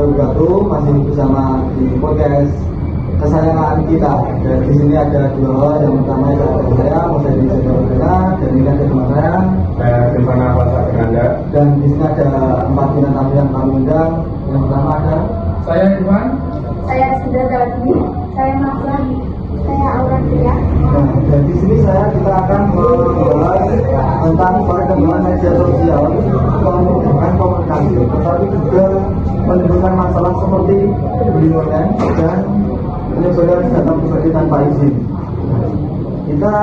wabarakatuh. Masih bersama di podcast kesayangan kita. Dan di sini ada dua orang. Yang pertama itu ada saya, Musaidi Jadwalnya, dan ini ada teman saya Silvana Pasar Anda. Dan di sini ada 4 bintang tamu yang kami undang. Yang pertama ada saya Irwan, saya sudah Dawati, saya Maflan, saya Aura Tria. Nah, dan di sini kita akan membahas tentang perkembangan media sosial, bukan komunikasi, tetapi juga menimbulkan masalah seperti bullying online dan penyebaran data pribadi tanpa izin. Kita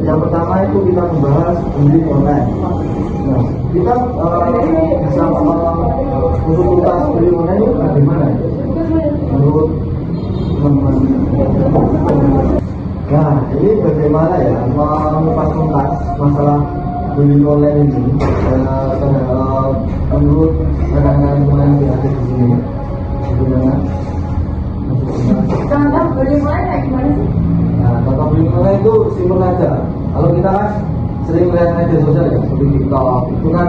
yang pertama itu kita membahas bullying online. Nah, kita bisa untuk tuntas bullying online itu bagaimana? Menurut teman-teman. Nah, ini bagaimana ya mengupas tuntas masalah bullying online ini? Menurut rekan-rekan yang ada di sini, bagaimana? Contoh bullying online kayak gimana sih? Nah, contoh bullying online itu simpel aja. Kalau kita kan sering melihat media sosial ya, seperti TikTok, itu kan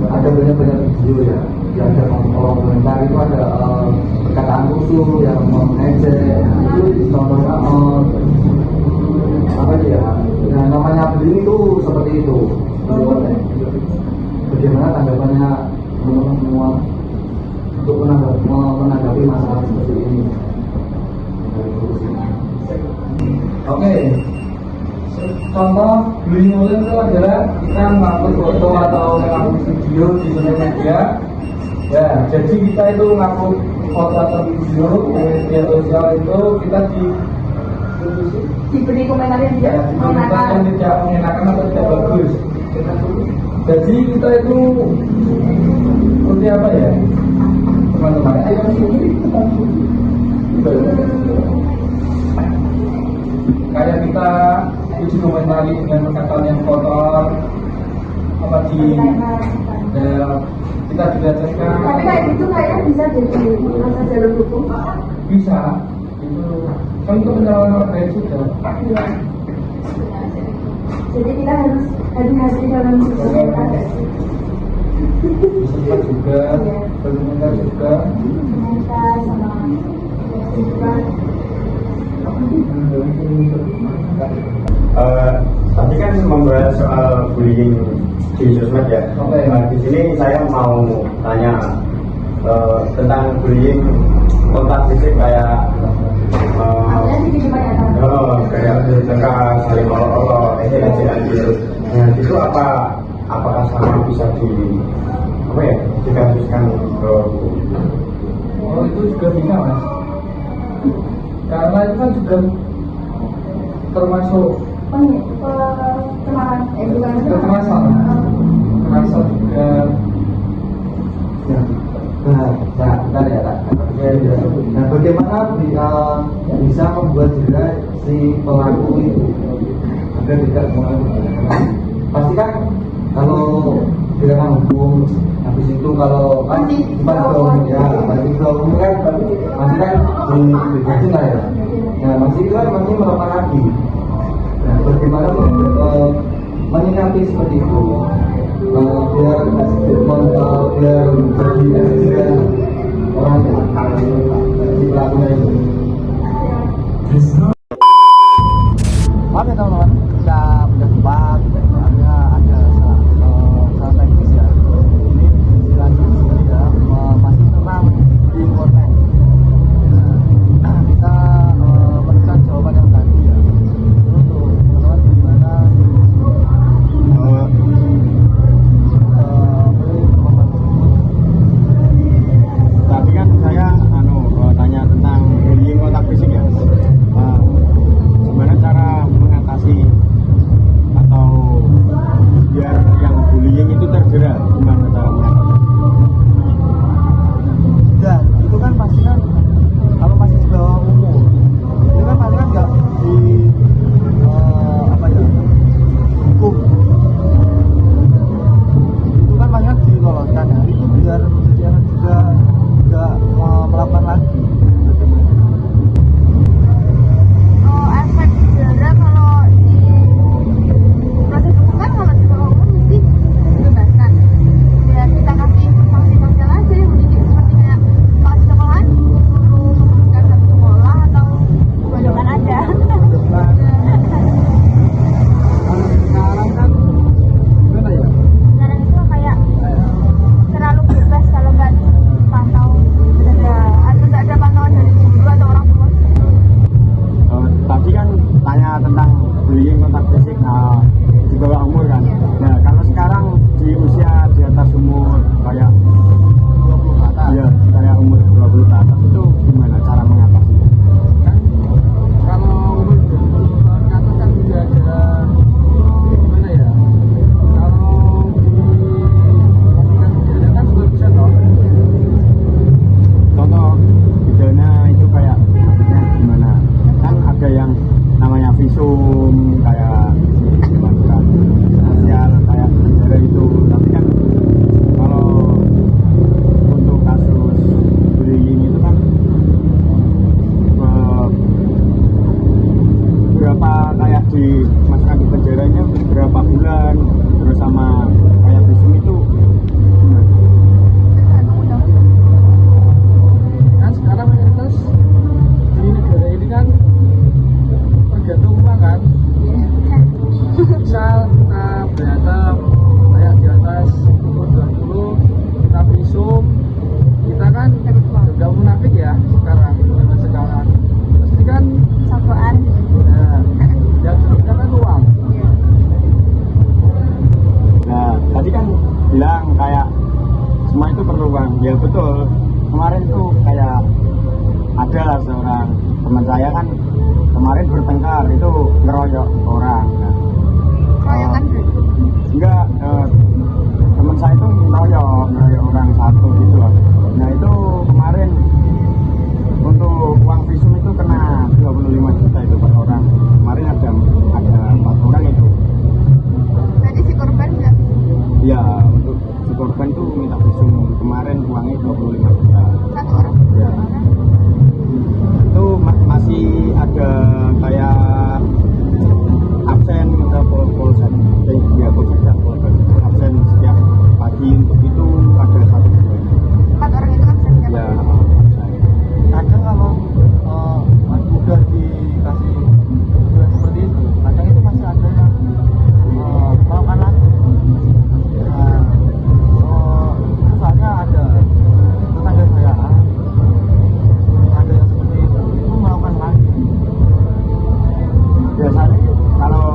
ada banyak video ya, yang ada komentar itu ada perkataan khusus yang mengejek, itu contohnya apa dia? Nah, namanya bullying itu seperti itu. Bagaimana tanggapannya teman-teman semua untuk menanggapi masalah seperti ini? Oke. Contoh bullying online itu adalah kita mengupload foto atau mengupload video di sosial media. Ya, jadi kita itu mengupload foto atau video di media sosial itu kita Diberi komentar yang tidak mengenakan. tidak mengenakan atau tidak bagus. Jadi kita itu seperti apa ya, teman-teman? Kayak kita uji komentari dengan perkataan yang kotor, apa ya, kita dilecehkan. Tapi kayak gitu kayaknya bisa jadi masa jalur hukum. Bisa, itu kan itu penyalahan baik sudah. Iya. Jadi kita harus hati-hati dalam berkomentar. Sempat juga, berkomentar juga. Komentar sama Tadi kan membahas soal bullying di sosmed ya. Oke. Di sini saya mau tanya tentang bullying kontak fisik kayak ada di kehidupan nyata. kayak dekat, saling olok-olok, gitu. Nah, itu apakah sama bisa dikasuskan ke? Oh, itu juga bisa, Mas. Karena itu kan juga termasuk kekerasan juga. Nah, bagaimana bisa membuat juga si pelaku itu agar tidak mengalami? Pasti kan kalau tidak hukum, habis itu kalau kan umum kan masih kan diberi lah ya. Nah, masih itu kan masih melakukan lagi. Nah, bagaimana menyikapi seperti itu biar jadi orang si pelakunya itu. Maaf ya teman-teman, kita udah lupa ada salah teknis ya. Ini dilanjut saja masih tentang di konten. Kita berikan jawaban yang tadi ya. Untuk teman-teman gimana kemarin tuh kayak ada lah seorang teman saya kan kemarin bertengkar itu ngeroyok orang. Keroyokan Enggak, teman saya itu ngeroyok orang satu gitu loh. Nah itu kemarin untuk uang visum itu kena 25 juta itu per orang. Kemarin ada 4 orang itu. berarti si korban nggak Ya untuk si korban itu minta visum kemarin uangnya 25 juta. satu orang Ya. Itu masih ada kayak absen ke polsek. Ya polsek absen setiap pagi untuk itu ada 1 bulan. 4 orang itu kan bisa Ya. Kadang kalau udah dikasih tugas seperti itu, kadang itu masih ada yang melakukan lagi. Misalnya ada tetangga saya, ada yang seperti itu melakukan lagi. Biasanya kalau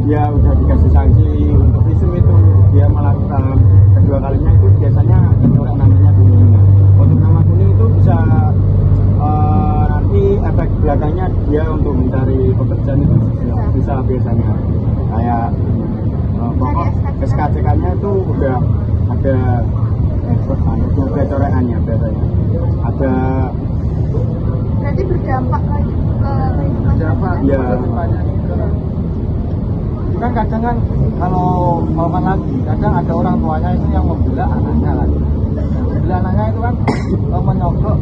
dia udah dikasih sanksi untuk visum itu dia melakukan kedua kalinya itu biasanya orang namanya kuning. Untuk nama kuning itu bisa nanti efek belakangnya dia untuk mencari pekerjaan itu bisa biasanya kayak pokok SKCK-nya itu udah ada corekannya biasanya ada berarti berdampak lagi ke lingkungan Siapa? Ya. Itu kan kadang kan kalau melakukan lagi, kadang ada orang tuanya itu yang membela anaknya lagi. Membela anaknya itu kan menyogok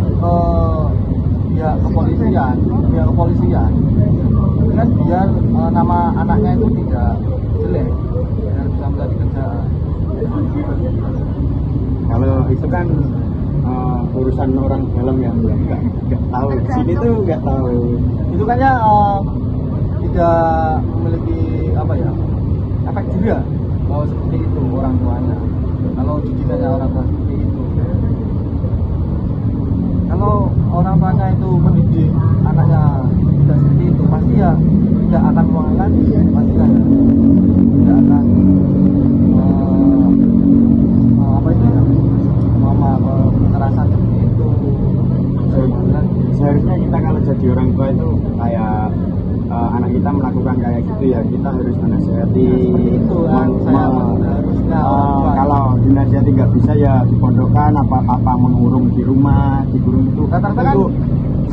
pihak kepolisian dengan biar nama anaknya itu tidak jelek, biar bisa menjadi kerjaan. kalau itu kan urusan orang dalam yang nggak tahu di sini tuh nggak tahu. Itu kan ya tidak memiliki apa ya efek juga kalau seperti itu orang tuanya, kalau didikannya orang tua seperti itu. Kalau orang tuanya itu mendidik anaknya tidak seperti itu, pasti ya tidak akan mengulangi lagi, pasti kan tidak akan apa itu ya kekerasan seperti itu. Seharusnya kita kalau jadi orang tua itu kayak anak kita melakukan kayak gitu ya kita harus menasihati. Itu saya harusnya kalau dinasihati nggak bisa ya dipondokkan apa mengurung di rumah dikurung itu Katakan- itu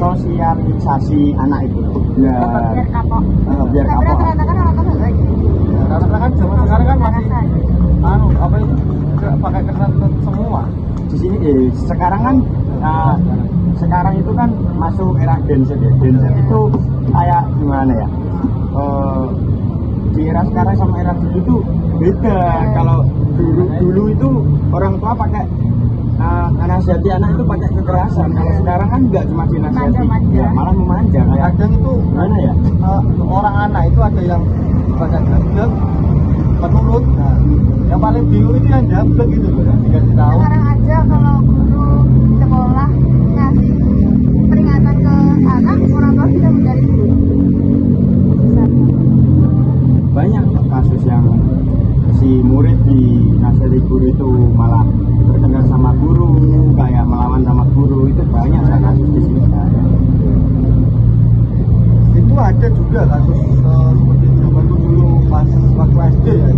sosialisasi anak itu ya biar kapok biar tapi kapok. rata-rata kan orang tua lagi karena kan zaman sekarang kan masih apa itu nggak pakai kekerasan semua. Di sini sekarang kan sekarang itu kan masuk era genset ya. Genset itu kayak gimana ya? Di era sekarang sama era dulu itu beda. Kalau dulu itu orang tua pakai nasihati anak itu pakai kekerasan. Kalau sekarang kan nggak cuma dinasihati, Manja-manja. ya malah memanja. Kayak Kadang itu gimana ya? orang anak itu ada yang banyak gablek, penurut. Nah, yang paling bingung itu yang gablek gitu loh, yang dikasih tahu. sekarang aja kalau guru sekolah ngasih peringatan ke anak orang tua sudah mencari guru Banyak kasus yang si murid di nasihati guru itu malah bertengkar sama guru, kayak melawan sama guru, itu banyak kasus di sini. Itu ada juga kasus seperti zamanku dulu pas waktu SD ya,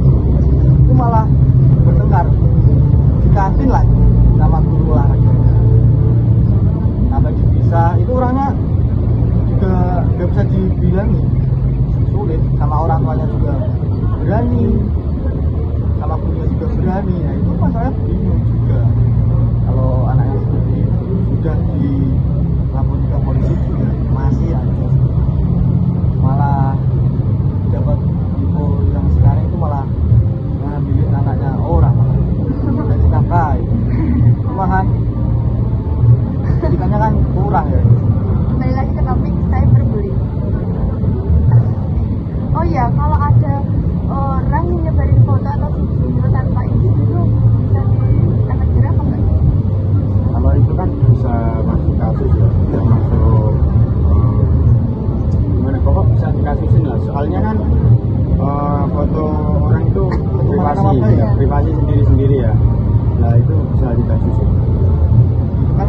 itu malah bertengkar di kantin lagi sama guru olahraganya sampai dipisah. Itu orangnya juga gak bisa dibilang sulit, sama orang tuanya juga berani, sama gurunya juga berani. Ya itu masalahnya bingung juga kalau anaknya seperti itu sudah dilapor ke polisi juga masih aja malah dapat info yang sekarang itu malah ngambilin anaknya orang jadi nafkah itu malahan pendidikannya kan kurang ya. kembali lagi ke topik cyberbullying. Oh iya, kalau ada orang yang nyebarin foto atau video tanpa izin itu bisa efek jerah apa enggak? Kalau itu kan bisa masuk kasus ya, bisa masuk gimana pokok bisa dikasusin lah. Soalnya kan foto orang itu privasi, ya? privasi sendiri-sendiri ya. Nah itu bisa dikasusin. Itu kan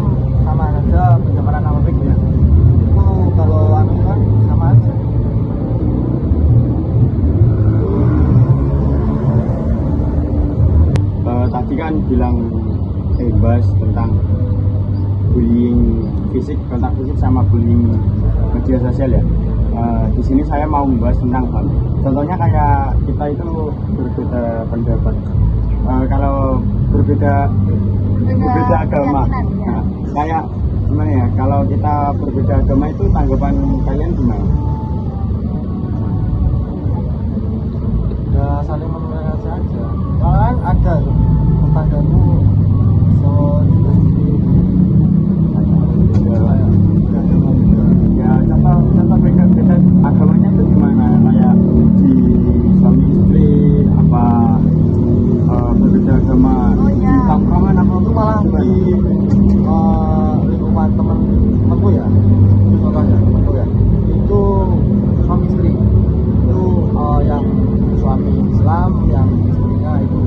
fisik, kontak fisik sama bullying media sosial ya. Di sini saya mau membahas tentang HAM. Contohnya kayak kita itu berbeda pendapat. Kalau berbeda agama, nah, kayak gimana ya? Kalau kita berbeda agama itu tanggapan kalian gimana? Ya saling mengenal saja. Kan ada tetanggamu Ya contoh beda agamanya itu gimana? Kayak di suami istri apa berbeda agama di tongkrongan apa itu malah di lingkungan temanku ya, itu contohnya temanku ya, itu suami istri itu yang suami Islam, yang istrinya itu,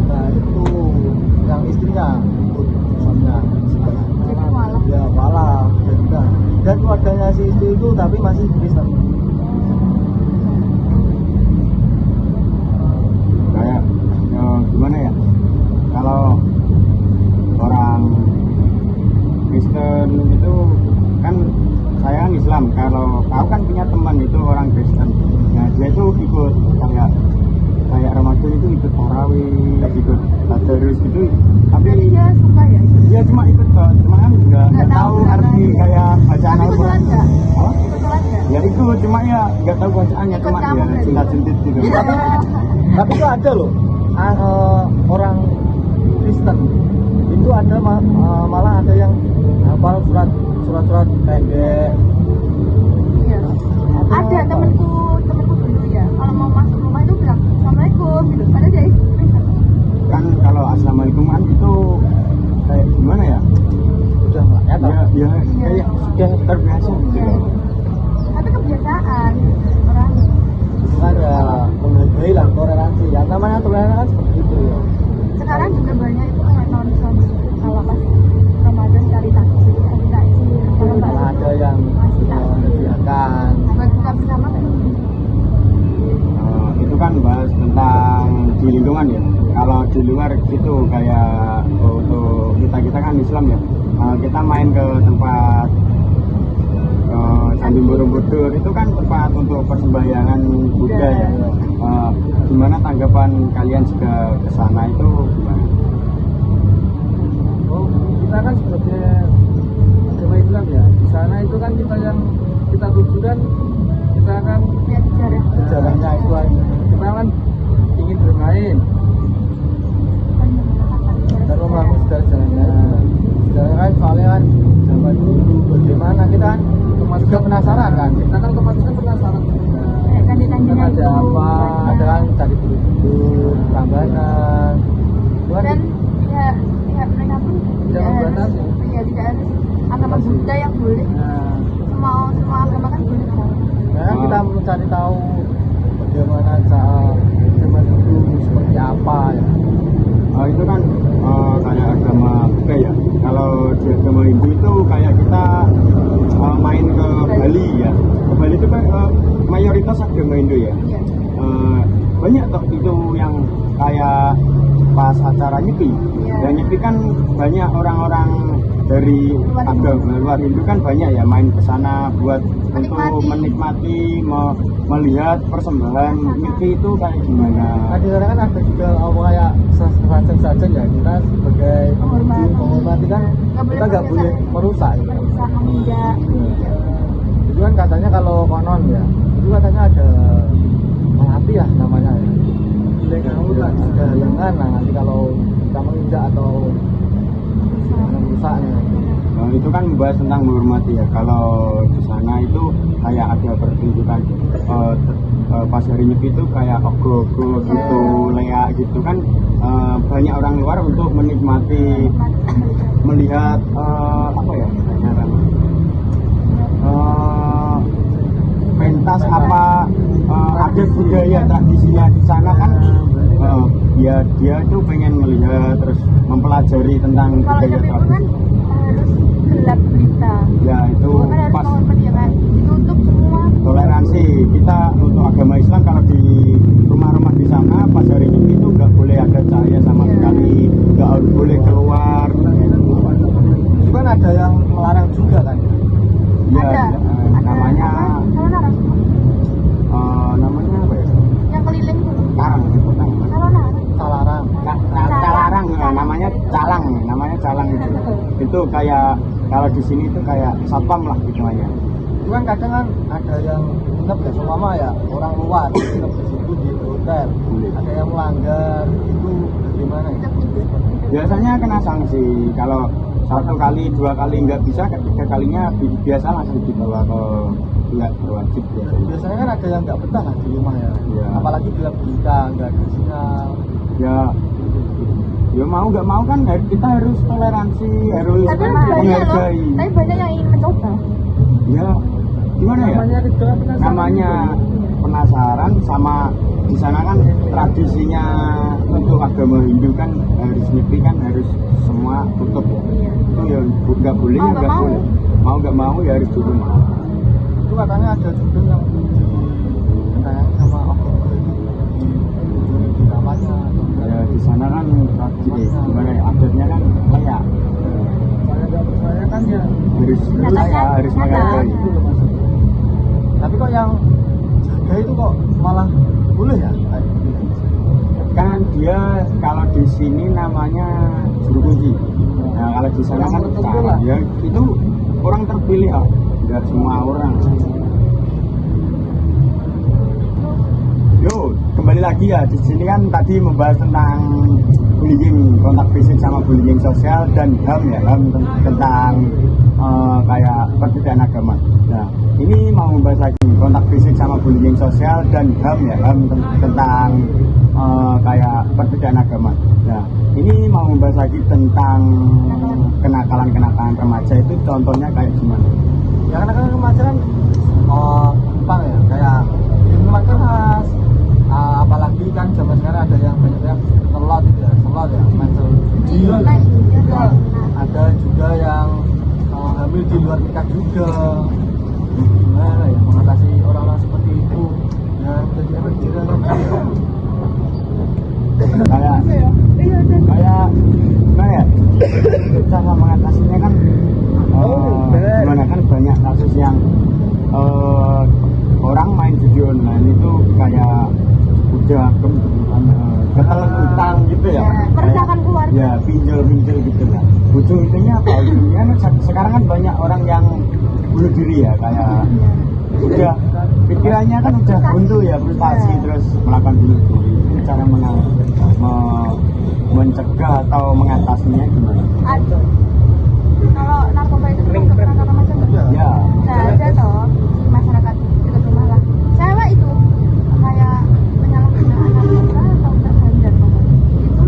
nah itu yang istrinya ikut suaminya Islam, ya malah dan keluarganya si istri itu tapi masih Kristen. kayak gimana ya, kalau orang Kristen itu kan saya kan Islam, kalau aku kan punya teman itu orang Kristen, nah dia itu ikut kayak Ramadan itu ikut tarawih, ikut tadarus gitu, tapi dia suka ya dia cuma ikut kok, cuma kan nggak tahu arti kayak bacaan tapi Al-Quran. ikut sholat nggak? Apa? Ikut sholat nggak? Ya ikut, cuma ya nggak tahu bacaannya, Ikut cuma kamu ya berarti? cinta-cintit gitu. Tapi itu ada loh orang Kristen itu ada malah ada yang hafal surat pendek. Iya. Ada temanku dulu ya, kalau mau masuk rumah itu bilang assalamualaikum gitu, padahal dia Kristen. Kan kalau assalamualaikum kan itu kayak gimana ya? Udah nggak ya toh? Ya kayak sudah terbiasa gitu Iya. loh. Tapi kebiasaan orang. Itu kan ya menghargai lah toleransi, ya namanya toleransi kan seperti itu ya. Sekarang juga banyak itu kayak nonton kalau pas Ramadan cari takjil. Kalau nggak Malah ada yang menyediakan. buat buka bersama kan. Itu kan bahas tentang di lingkungan ya. Kalau di luar itu kayak untuk kita kan Islam ya. Kita main ke tempat Candi Borobudur itu kan tempat untuk persembahyangan Buddha ya. Gimana tanggapan kalian jika ke sana itu gimana? Oh, kita kan sebagai agama Islam ya. Di sana itu kan kita tuju kan kita kan Ya sejarah. sejarahnya itu kita kan ingin bermain dan memahami sejarahnya. Sejarah kan soalnya kan zaman dulu bagaimana kita kan juga penasaran kan. Kita kan otomatis kan penasaran. Kayak candi-candinya Kan ada itu apa? banyak. Ada kan cari dulu Prambanan. Dan ya mereka pun Jangan tidak harus batasi. ya tidak harus agama Batasi. Buddha yang boleh. Nah, Semua agama kan boleh kan. nah kita mencari tahu bagaimana zaman dulu seperti apa ya. Itu kan kayak agama Buddha ya. Kalau di agama Hindu itu kayak kita main ke Bali ya. Ke Bali itu kan mayoritas agama Hindu ya. Iya. Banyak toh itu yang kayak pas acara Nyepi. Iya. Dan Nyepi kan banyak orang-orang dari agama luar Hindu kan banyak ya main ke sana buat untuk menikmati melihat persembahan Nyepi itu kayak gimana. Nah di sana kan ada juga kayak sajen-sajen ya, kita sebagai penghormati kan kita nggak boleh merusak ya. Merusak, menginjak. Itu kan katanya kalau konon ya, itu katanya ada melati ya namanya ya. Ada lengan, nah nanti kalau kita menginjak atau merusaknya. Nah, itu kan membahas tentang menghormati ya. Kalau di sana itu kayak ada pertunjukan pas hari Nyepi itu kayak ogo-ogo gitu, leak gitu kan, banyak orang luar untuk menikmati melihat apa ya pentas apa adat budaya tradisinya di sana kan. Ya dia itu pengen melihat terus mempelajari tentang Kalau budaya Nyepi itu kan tradisi. harus gelap gulita. Ya itu Kan harus pas menghormati ya kan. Ditutup semua. toleransi kita untuk agama Islam. Kalau di rumah-rumah di sana pas hari Nyepi itu nggak boleh ada cahaya sama sekali, nggak boleh keluar. Itu kan ada yang juga kan? Ya, Ada. namanya Kalau narang. namanya apa ya? Yang keliling tuh. Karang. Kalau narang. Salarang. Calarang, namanya calang itu. Itu kayak kalau di sini itu kayak satpam lah hitungannya. Itu kan kadang kan ada yang nginep ya, seumpama ya orang luar nginep di situ di hotel. Ada yang melanggar itu gimana ya? Biasanya kena sanksi. Kalau 1 kali, 2 kali nggak bisa, ketiga kalinya biasa langsung dibawa ke pihak berwajib biasanya. Biasanya kan ada yang nggak betah kan di rumah ya. Iya. Apalagi bila berita nggak ada sinyal. Ya mau nggak mau kan kita harus toleransi, harus Tapi banyak loh. menghargai. Tapi banyak yang ingin mencoba. Ya gimana ya? Namanya penasaran, sama di sana kan tradisinya untuk agama Hindu kan harus negeri kan harus semua tutup ya. Iya. Itu ya nggak boleh, Mau ya nggak nggak mau. boleh. Mau nggak mau ya harus di rumah. Itu katanya ada juga yang ditayang sama di kamarnya. Ya di sana kan tradisi gimana ya, adatnya kan kayak Saya nggak percaya kan ya. harus Nyatanya, harus nyata. menghargai. Itu loh Mas. Tapi kok yang jaga itu kok malah boleh ya? Kayak gitu. Kan dia kalau di sini namanya juru kunci. Nah kalau di sana kan Orang tertentu lah. ya itu orang terpilih ah, nggak semua orang. Yo kembali lagi ya, di sini kan tadi membahas tentang bullying, kontak fisik sama bullying sosial dan HAM ya, HAM tentang kayak perbedaan agama. Nah ini mau membahas lagi kontak fisik sama bullying sosial dan HAM ya, HAM tentang kayak perbedaan agama. Nah ini mau membahas lagi tentang kenakalan remaja, itu contohnya kayak gimana? Ya karena kan remaja kan gampang ya, kayak minuman keras. Apalagi kan zaman sekarang ada yang banyak yang selot ya, macam judi. Ada juga yang hamil di luar nikah juga. Gimana ya mengatasi orang-orang seperti itu? Ya menjadi efek jerah nanti ya. kayak gimana ya, cara mengatasinya kan gimana kan banyak kasus yang orang main judi online itu kayak udah ketelan utang gitu ya, Meresahkan keluarga. ya pinjol gitu lah. Ujung-ujungnya apa? Ujungnya sekarang kan banyak orang yang bunuh diri ya, kayak udah pikirannya kan udah buntu ya, frustasi terus melakukan bunuh diri. Ini cara mencegah atau mengatasinya gimana? Ada. Kalau narkoba itu kan nggak pernah remaja nggak? Ya Nah, ada toh di masyarakat dekat rumah lah. Cewek itu kayak penyalahgunaan narkoba atau terganja itu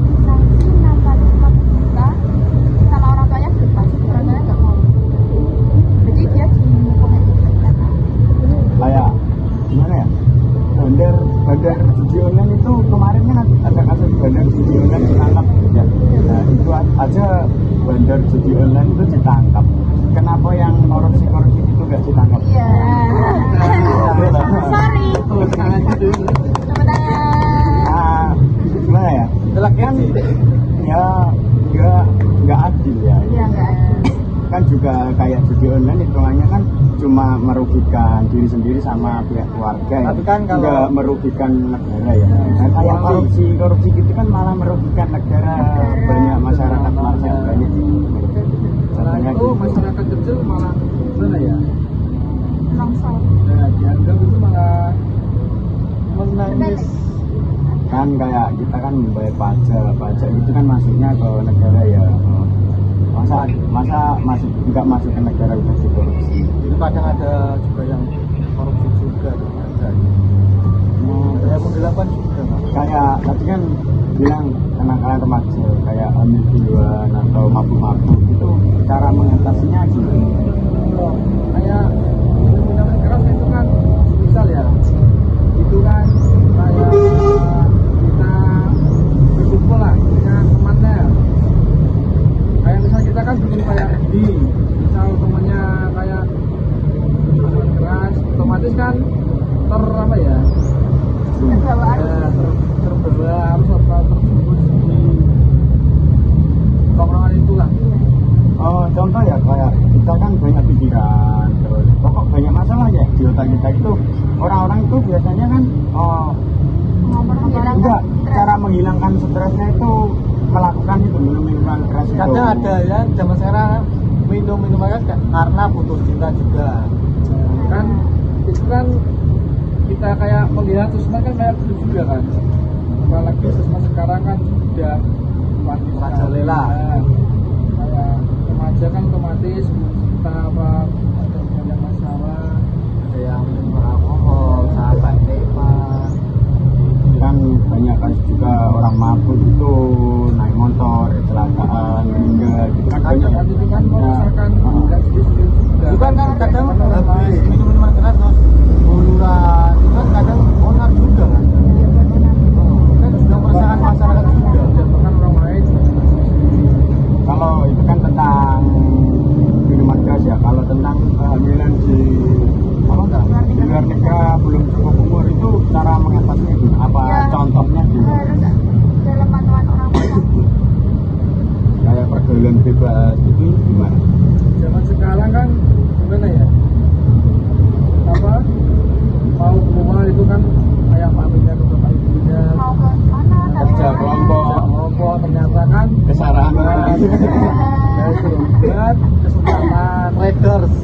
disanksi 650 juta sama orang tuanya dilepas, orang tuanya nggak mau. Jadi dia dihukum itu kayak gimana ya, bandar judi online itu kemarin kan ada kasus bandar judi online ditangkap ya. Nah itu aja bandar judi online itu ditangkap, kenapa yang korupsi itu nggak ditangkap? Iya. Sorry. Tepuk tangan. Gimana ya, kan ya nggak adil ya. Iya enggak. Kan juga kayak judi online hitungannya kan cuma merugikan diri sendiri sama pihak keluarga ya. Tapi kan kalau- nggak merugikan negara ya. Nah, kayak korupsi gitu kan malah merugikan negara, banyak masyarakat yang banyak. Contohnya Itu gitu. masyarakat kecil malah gimana ya? Longsor. Nah, dianggap itu malah menangis. Kan kayak kita kan membayar pajak itu kan masuknya ke negara ya. Masa nggak masuk ke negara udah dikorupsi. Itu kadang ada juga yang korupsi juga ada. Ada yang penggelapan juga Mas. Kayak tadi kan bilang kenakalan remaja kayak hamil duluan atau mabuk-mabuk, itu cara mengatasinya gimana? Kayak minuman keras itu kan misal ya, itu kan kayak kita berkumpul lah dengan temannya. Kayak misal kita kan bikin kayak di misal temannya kayak minuman keras, otomatis kan apa ya, Terbawa terbawa harus apa terjebus di tongkrongan itulah. Contoh ya kayak kita kita kan banyak pikiran, terus pokok banyak masalah ya di otak kita itu. Orang-orang itu biasanya kan enggak, cara menghilangkan stresnya itu melakukan itu, minum keras itu. Kadang ada ya zaman sekarang minum keras karena putus cinta juga. Kan itu kan kita kayak melihat sosmed kan kayak gitu juga kan. Apalagi sosmed sekarang kan sudah merajalela. Kayak remaja kan otomatis kita apa ada banyak masalah, ada yang minum alkohol sampai teman. Kan banyak kan juga orang mabuk itu naik motor kecelakaan meninggal gitu kan banyak. Itu kan merusakan Itu kan kadang habis minum keras terus buluran itu kan kadang onar juga kan. Kan sudah meresahkan masyarakat juga. Bahkan orang lain. Kalau itu kan tentang minuman keras ya. Kalau tentang kehamilan di luar negara belum cukup umur itu cara mengatasinya gimana? Apa Ya, contohnya gimana? harus dalam pantauan orang tua. Kayak pergaulan bebas itu gimana? Zaman sekarang kan gimana ya? Apa? Mau keluar itu kan kayak pamitnya ke bapak ibunya. Mau ke mana Kerja kelompok, ternyata kan kesarangan. dari berobat kesempatan traders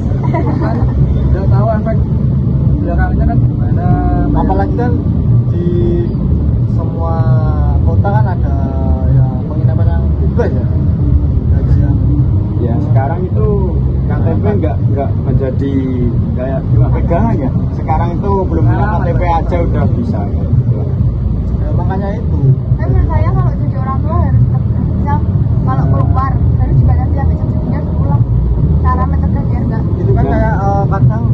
kan udah tahu efek belakangnya kan gimana. Apalagi kan di semua kota kan ada ya penginapan yang bebas ya. Ada yang Ya sekarang itu KTP nggak menjadi kayak cuma pegangan ya. Sekarang itu belum punya KTP aja udah bisa ya. ya, makanya itu Tapi menurut saya kalau jadi orang tua harus tetap misal kalau keluar harus dibatasi sampai jam segini harus pulang. Cara mencegah biar enggak. itu kan kayak kadang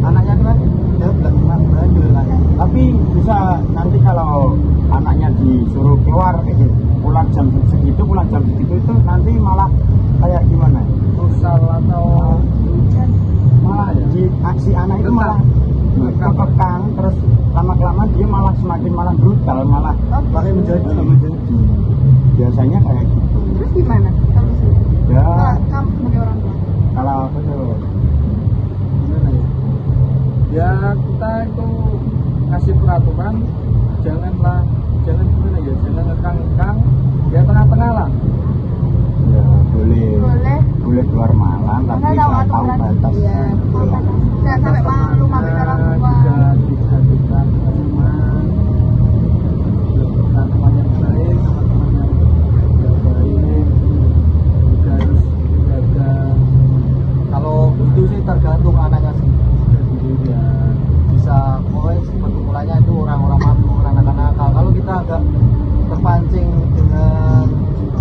anaknya itu kan dia bandel kan. Tapi bisa nanti kalau anaknya disuruh keluar pulang jam segitu itu nanti malah kayak gimana? Rusal atau Malah di aksi anak itu malah kekang, terus lama-kelamaan dia malah semakin malah brutal, malah makin menjadi biasanya kayak gitu. Terus gimana solusinya? Ya Kamu sebagai orang tua. kalau aku tuh gimana ya? Ya kita itu kasih peraturan jangan gimana ya, jangan ngekang ya tengah-tengah lah. ya boleh Boleh. keluar malam tapi Karena tahu tahu aturan. batas. Iya, tahu batas. Jangan sampai malu mampir orang tua. Juga dihadirkan teman, teman yang baik, teman yang tidak baik, juga harus jaga. Kalau itu sih tergantung anaknya sendiri ya. Bisa perkumpulannya itu orang-orang mabuk, anak-anak nakal. Kalau kita agak terpancing dengan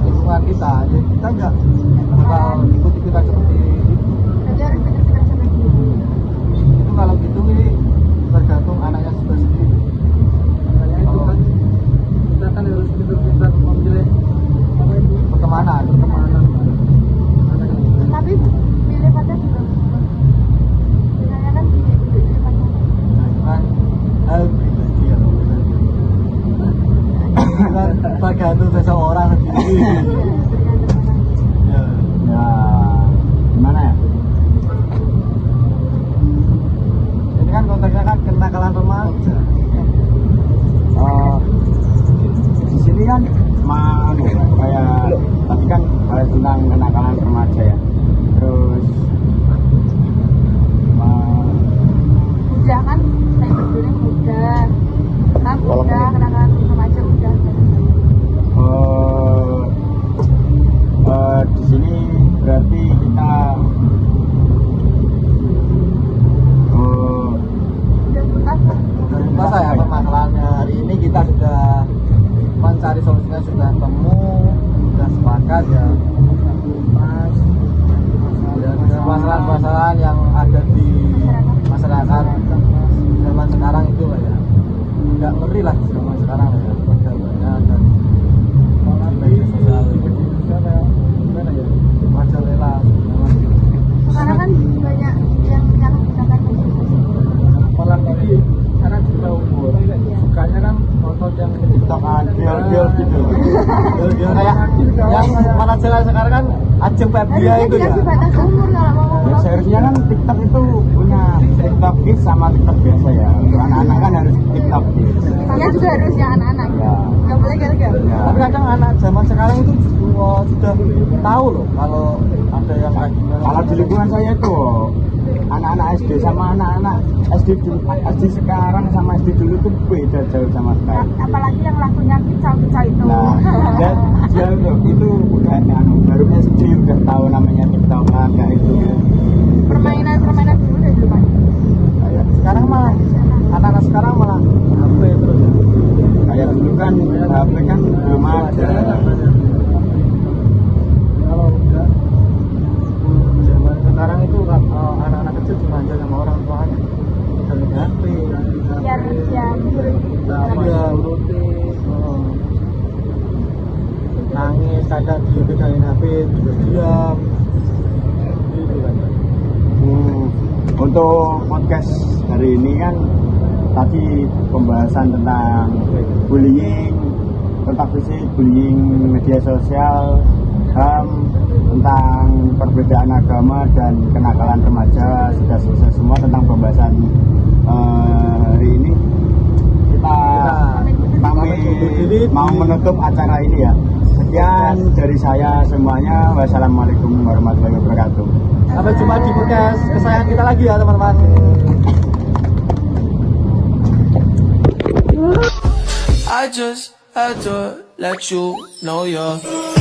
lingkungan kita, ya kita enggak bakal ikut-ikutan seperti itu. Jadi harus pintar-pintar sampai dulu. Itu kalau gitu ini tergantung anaknya juga sendiri. Makanya itu kan kita kan harus pintar-pintar memilih apa itu pertemanan. Mana yang baik. Tapi pilih pacar juga bagus. Biasanya kan pilih pacar. Nah, itu kan hal pribadi ya. Kan tergantung seseorang sendiri. Ya. Ya gimana ya? Ini kan konteksnya kan kenakalan remaja. Di sini kan kayak tadi kan bahas tentang kenakalan remaja ya. Terus Udah kan saya berdua udah. Kan Kalau udah menit. kenakalan remaja udah. di sini berarti kita Udah tuntas. Masa ya permasalahannya hari ini kita sudah mencari solusinya, sudah temu, sudah sepakat ya. Dan masalah-masalah yang ada di masyarakat zaman sekarang itu lah ya, nggak ngeri lah zaman sekarang lah ya, pergaulannya dan media sosial gimana ya, merajalela. Sekarang kan banyak yang menyalahgunakan media sosial. Apalagi karena kita umur sukanya kan nonton yang TikTokan gel gitu. kayak yang mana jalan sekarang kan ajeng Febria itu ya. Dikasih batas umur kalau mau ngomong. harusnya kan TikTok itu punya TikTok Kids sama TikTok biasa ya. Untuk anak-anak kan harus TikTok Kids. Saya juga harusnya anak-anak. Ya. Nggak boleh gara-gara. Ya. Tapi kadang anak zaman sekarang itu sudah tahu loh kalau ada yang kayak gimana. Kalau di lingkungan saya itu anak-anak SD sama anak-anak SD sekarang sama SD dulu tuh beda jauh sama sekali. Apalagi yang lagunya kicau-kicau itu. Nah, dan dia itu udah baru SD udah tahu namanya TikTok kan kayak itu. Permainan dulu udah lumayan. Kayak Sekarang malah anak-anak sekarang malah HP terus ya. kayak dulu kan HP kan belum ada. Kalau udah zaman sekarang itu anak-anak kecil dimanja sama orang tuanya dari HP. Biar Iya, rutin. Nangis kadang dipegangin HP terus diam. Gitu kan. Untuk podcast hari ini kan tadi pembahasan tentang bullying, tentang fisik, bullying media sosial, HAM, tentang perbedaan agama dan kenakalan remaja sudah selesai semua tentang pembahasan hari ini. Kita pamit mau menutup acara ini ya. Sekian dari saya semuanya. Wassalamualaikum warahmatullahi wabarakatuh. Sampai jumpa di podcast kesayangan kita lagi ya teman-teman. I just had to let you know you're